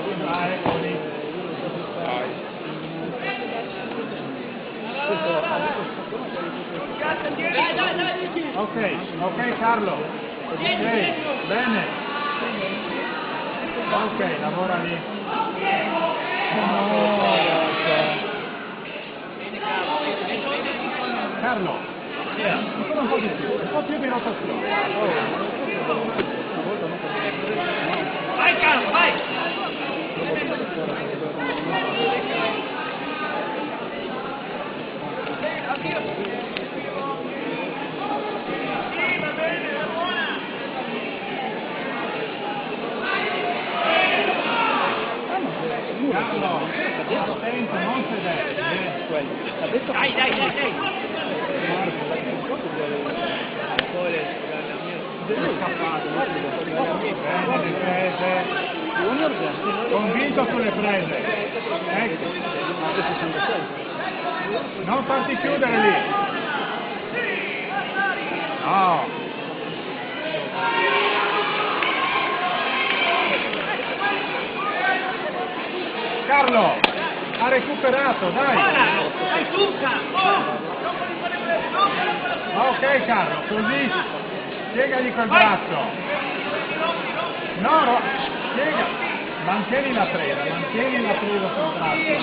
Vai, Oni. Ok Carlo. Ok, bene. Ok, lavora lì. Carlo, ancora un po' più di rotazione. Vai Carlo, vai! Carlo, attento, non sedere. Dai, dai, dai, dai! Le prese. Convinto sulle prese. Ecco. Non farti chiudere lì. No. Carlo, ha recuperato, dai. Dai, Zucca! Ok Carlo, così piegagli quel braccio. No, piega. Mantieni la presa sul braccio.